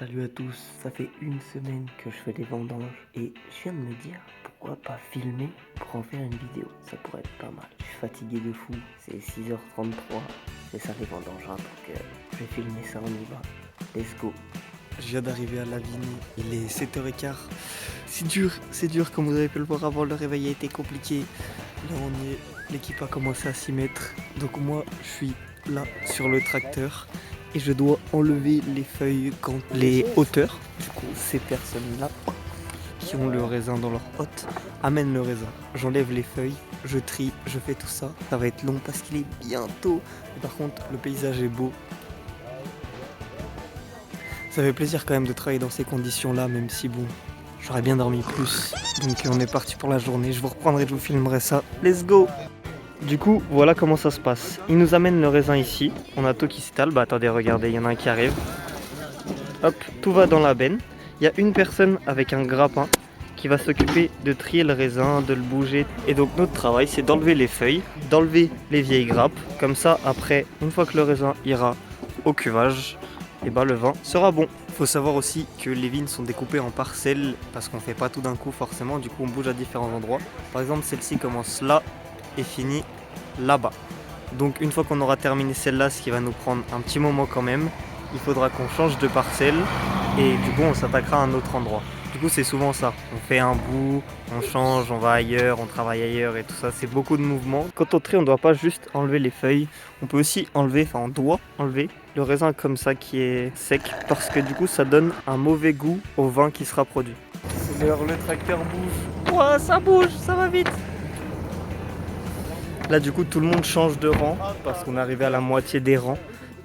Salut à tous, ça fait une semaine que je fais des vendanges et je viens de me dire pourquoi pas filmer pour en faire une vidéo, ça pourrait être pas mal. Je suis fatigué de fou, c'est 6h33, c'est ça les vendanges, hein, donc je vais filmer ça, on y va. Let's go. Je viens d'arriver à la vigne, il est 7h15. C'est dur comme vous avez pu le voir avant, le réveil a été compliqué. Là on y est, l'équipe a commencé à s'y mettre, donc moi je suis là sur le tracteur. Et je dois enlever les feuilles quand les hauteurs, du coup ces personnes-là qui ont le raisin dans leur hotte, amènent le raisin. J'enlève les feuilles, je trie, je fais tout ça. Ça va être long parce qu'il est bientôt. Mais par contre, le paysage est beau. Ça fait plaisir quand même de travailler dans ces conditions-là, même si bon, j'aurais bien dormi plus. Donc on est parti pour la journée, je vous reprendrai, je vous filmerai ça. Let's go! Du coup, voilà comment ça se passe. Ils nous amènent le raisin ici. On a tout qui s'étale. Bah attendez, regardez, il y en a un qui arrive. Hop, tout va dans la benne. Il y a une personne avec un grappin qui va s'occuper de trier le raisin, de le bouger. Et donc notre travail, c'est d'enlever les feuilles, d'enlever les vieilles grappes. Comme ça, après, une fois que le raisin ira au cuvage, et bah le vin sera bon. Faut savoir aussi que les vignes sont découpées en parcelles parce qu'on fait pas tout d'un coup forcément. Du coup, on bouge à différents endroits. Par exemple, celle-ci commence là et finit là-bas. Donc une fois qu'on aura terminé celle-là, ce qui va nous prendre un petit moment quand même, il faudra qu'on change de parcelle et du coup on s'attaquera à un autre endroit. Du coup c'est souvent ça, on fait un bout, on change, on va ailleurs, on travaille ailleurs et tout ça, c'est beaucoup de mouvements. Quand on trie, on ne doit pas juste enlever les feuilles, on peut aussi enlever, enfin on doit enlever le raisin comme ça qui est sec parce que du coup ça donne un mauvais goût au vin qui sera produit. C'est l'heure, le tracteur bouge. Ouah, ça bouge, ça va vite. Là du coup tout le monde change de rang parce qu'on est arrivé à la moitié des rangs.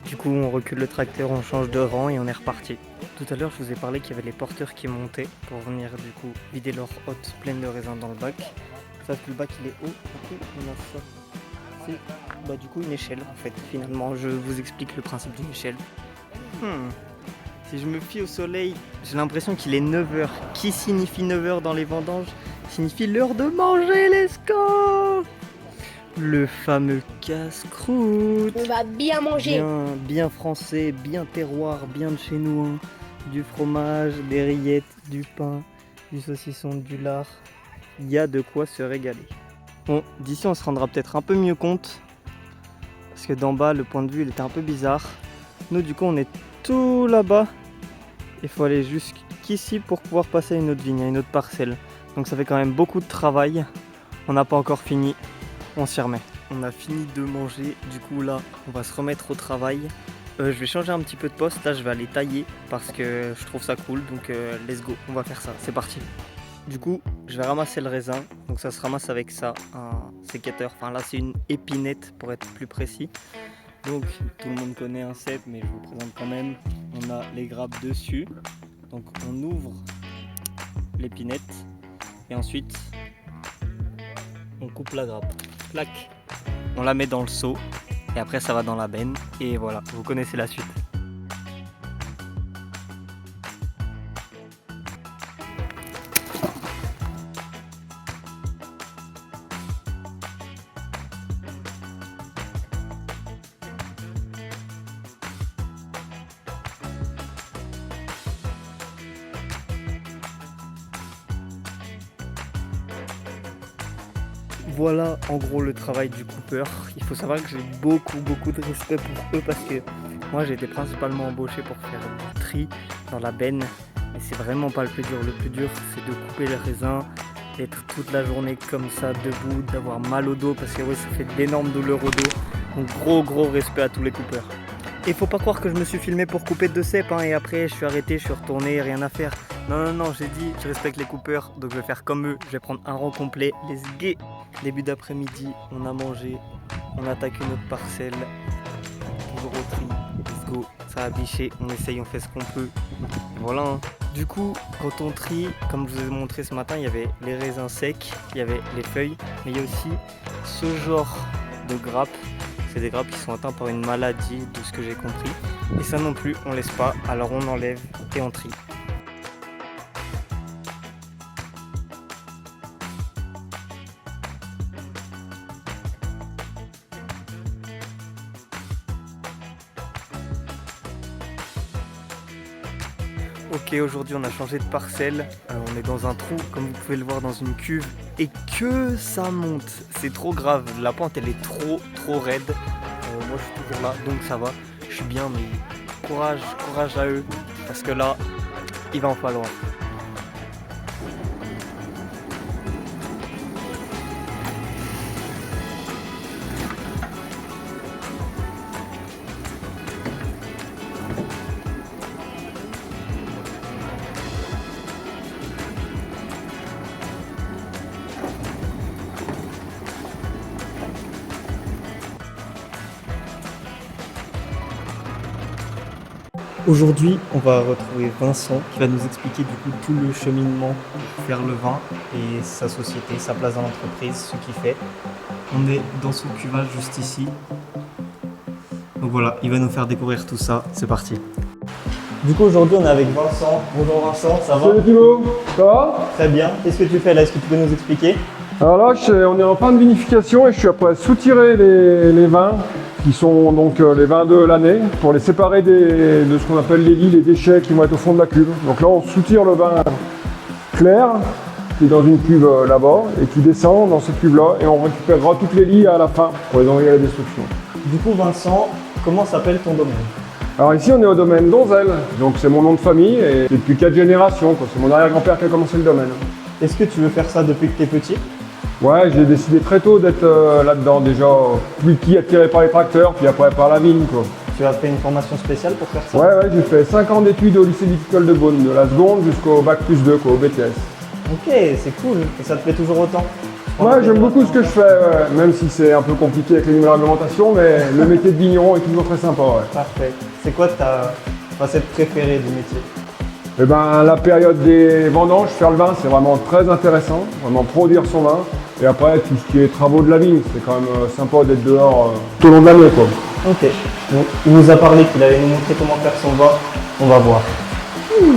Du coup on recule le tracteur, on change de rang et on est reparti. Tout à l'heure je vous ai parlé qu'il y avait les porteurs qui montaient pour venir du coup vider leur hotte pleine de raisin dans le bac. Sauf que le bac il est haut, du coup on a ça. C'est du coup une échelle en fait. Finalement je vous explique le principe d'une échelle. Si je me fie au soleil, j'ai l'impression qu'il est 9h. Qui signifie 9h dans les vendanges? Signifie l'heure de manger, let's go! Le fameux casse-croûte. On va bien manger. Bien français, bien terroir, bien de chez nous. Hein. Du fromage, des rillettes, du pain, du saucisson, du lard. Il y a de quoi se régaler. Bon, d'ici on se rendra peut-être un peu mieux compte. Parce que d'en bas, le point de vue il était un peu bizarre. Nous du coup on est tout là-bas. Il faut aller jusqu'ici pour pouvoir passer à une autre vigne, à une autre parcelle. Donc ça fait quand même beaucoup de travail. On n'a pas encore fini. On s'y remet. On a fini de manger, du coup là on va se remettre au travail. Je vais changer un petit peu de poste, là je vais aller tailler parce que je trouve ça cool, donc let's go, on va faire ça, c'est parti. Du coup je vais ramasser le raisin, donc ça se ramasse avec ça, un sécateur, enfin là c'est une épinette pour être plus précis. Donc tout le monde connaît un cep mais je vous présente quand même, on a les grappes dessus, donc on ouvre l'épinette et ensuite on coupe la grappe. Clac. On la met dans le seau et après ça va dans la benne et voilà, vous connaissez la suite. Voilà en gros le travail du coupeur. Il faut savoir que j'ai beaucoup de respect pour eux parce que moi j'ai été principalement embauché pour faire du tri dans la benne. Mais c'est vraiment pas le plus dur. Le plus dur c'est de couper le raisin, d'être toute la journée comme ça debout, d'avoir mal au dos parce que oui ça fait d'énormes douleurs au dos. Donc gros respect à tous les coupeurs. Et faut pas croire que je me suis filmé pour couper de cèpes hein, et après je suis arrêté, je suis retourné, rien à faire. Non, j'ai dit je respecte les coupeurs, donc je vais faire comme eux, je vais prendre un rang complet, les gays. Début d'après-midi, on a mangé, on attaque une autre parcelle, toujours au tri, let's go, ça a biché, on essaye, on fait ce qu'on peut. Voilà. Hein. Du coup, quand on trie, comme je vous ai montré ce matin, il y avait les raisins secs, il y avait les feuilles, mais il y a aussi ce genre de grappes. C'est des grappes qui sont atteintes par une maladie, de ce que j'ai compris. Et ça non plus, on laisse pas, alors on enlève et on trie. Ok, aujourd'hui on a changé de parcelle, on est dans un trou comme vous pouvez le voir dans une cuve et que ça monte, c'est trop grave, la pente elle est trop raide, moi je suis toujours là donc ça va, je suis bien mais courage à eux parce que là il va en falloir. Aujourd'hui, on va retrouver Vincent qui va nous expliquer du coup tout le cheminement pour faire le vin et sa société, sa place dans l'entreprise, ce qu'il fait. On est dans son cuvage juste ici. Donc voilà, il va nous faire découvrir tout ça. C'est parti. Du coup, aujourd'hui, on est avec Vincent. Bonjour Vincent, ça va? Salut Thibaut, ça va? Très bien. Qu'est-ce que tu fais là? Est-ce que tu peux nous expliquer? Alors là, on est en fin de vinification et je suis après à soutirer les vins qui sont donc les vins de l'année pour les séparer de ce qu'on appelle les lits, les déchets qui vont être au fond de la cuve. Donc là, on soutire le vin clair qui est dans une cuve là-bas et qui descend dans cette cuve-là et on récupérera toutes les lits à la fin pour les envoyer à la destruction. Du coup, Vincent, comment s'appelle ton domaine? Alors ici, on est au domaine Donzel, donc c'est mon nom de famille et depuis 4 générations, quoi. C'est mon arrière-grand-père qui a commencé le domaine. Est-ce que tu veux faire ça depuis que tu es petit? Ouais, j'ai décidé très tôt d'être là-dedans, déjà plus petit attiré par les tracteurs, puis après par la vigne, quoi. Tu as fait une formation spéciale pour faire ça? Ouais, j'ai fait 5 ans d'études au lycée viticole de Beaune, de la seconde jusqu'au bac plus 2, quoi, au BTS. Ok, c'est cool, et ça te plaît toujours autant? Ouais, j'aime beaucoup ce que je fais, ouais, même si c'est un peu compliqué avec les nouvelles réglementations, mais le métier de vigneron est toujours très sympa, ouais. Parfait. C'est quoi ta facette préférée du métier? Eh ben, la période des vendanges, faire le vin, c'est vraiment très intéressant, vraiment produire son vin. Et après, tout ce qui est travaux de la vigne, c'est quand même sympa d'être dehors tout au long de l'année, quoi. Ok. Donc, il nous a parlé qu'il allait nous montrer comment faire son vin. On va voir. Il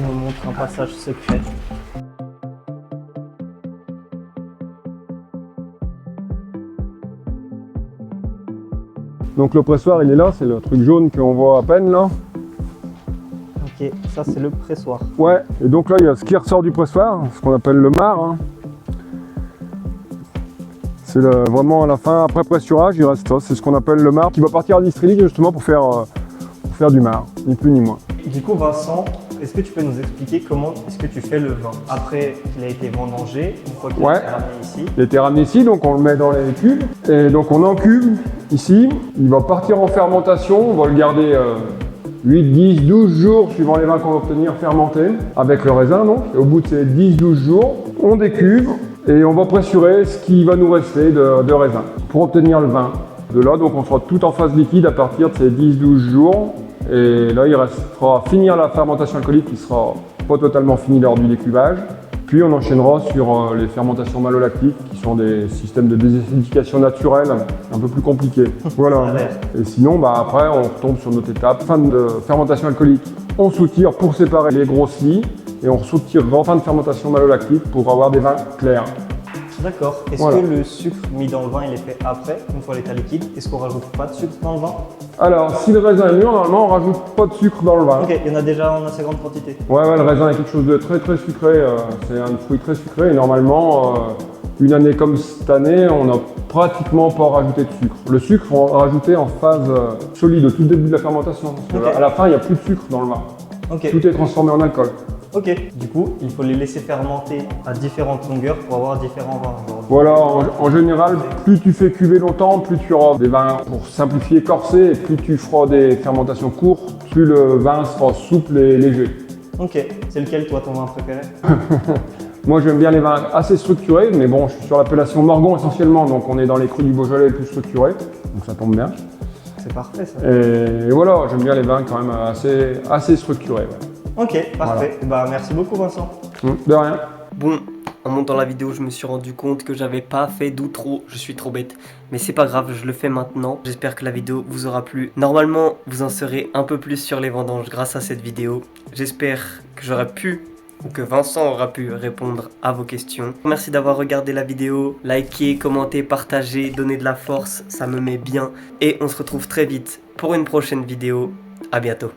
nous montre un passage secret. Donc le pressoir, il est là, c'est le truc jaune qu'on voit à peine là. Ok, ça c'est le pressoir. Ouais, et donc là, il y a ce qui ressort du pressoir, ce qu'on appelle le marc, hein. C'est vraiment à la fin, après pressurage, il reste ça, c'est ce qu'on appelle le marc, qui va partir à distiller justement pour faire du marc, ni plus ni moins. Du coup, Vincent, est-ce que tu peux nous expliquer comment est-ce que tu fais le vin après qu'il a été vendangé, une fois qu'il a été ramené ici? Il a été ramené ici, donc on le met dans les cuves, et donc on encube ici, il va partir en fermentation, on va le garder 8, 10, 12 jours, suivant les vins qu'on va obtenir fermentés, avec le raisin donc, et au bout de ces 10-12 jours, on décuve, et on va pressurer ce qui va nous rester de raisin pour obtenir le vin. De là, donc on sera tout en phase liquide à partir de ces 10-12 jours. Et là, il restera à finir la fermentation alcoolique qui sera pas totalement finie lors du décuvage. Puis on enchaînera sur les fermentations malolactiques qui sont des systèmes de désacidification naturelle un peu plus compliqués. Voilà. Et sinon, après, on retombe sur notre étape. Fin de fermentation alcoolique, on soutire pour séparer les grosses lits et on soutire en fin de fermentation malolactique pour avoir des vins clairs. D'accord. Est-ce que le sucre mis dans le vin, il est fait après, une fois l'état liquide? Est-ce qu'on rajoute pas de sucre dans le vin? Alors, si le raisin est mûr, normalement, on rajoute pas de sucre dans le vin. Ok, il y en a déjà en assez grande quantité. Ouais, le raisin est quelque chose de très très sucré. C'est un fruit très sucré et normalement, une année comme cette année, on n'a pratiquement pas rajouté de sucre. Le sucre, on va rajouter en phase solide, au tout début de la fermentation. Parce qu'à la fin, il n'y a plus de sucre dans le vin. Tout est transformé en alcool. Ok, du coup, il faut les laisser fermenter à différentes longueurs pour avoir différents vins. Voilà, en général, plus tu fais cuver longtemps, plus tu auras des vins, pour simplifier, corsés, et plus tu feras des fermentations courtes, plus le vin sera souple et léger. Ok, c'est lequel toi ton vin préféré? Moi j'aime bien les vins assez structurés, mais bon, je suis sur l'appellation Morgon essentiellement, donc on est dans les crus du Beaujolais les plus structurés, donc ça tombe bien. C'est parfait ça. Et voilà, j'aime bien les vins quand même assez structurés. Ouais. Ok, parfait. Voilà. Merci beaucoup Vincent. De rien. Bon, en montant la vidéo, je me suis rendu compte que j'avais pas fait d'outro. Je suis trop bête. Mais c'est pas grave, je le fais maintenant. J'espère que la vidéo vous aura plu. Normalement, vous en saurez un peu plus sur les vendanges grâce à cette vidéo. J'espère que j'aurai pu ou que Vincent aura pu répondre à vos questions. Merci d'avoir regardé la vidéo, likez, commentez, partagez, donnez de la force, ça me met bien. Et on se retrouve très vite pour une prochaine vidéo. À bientôt.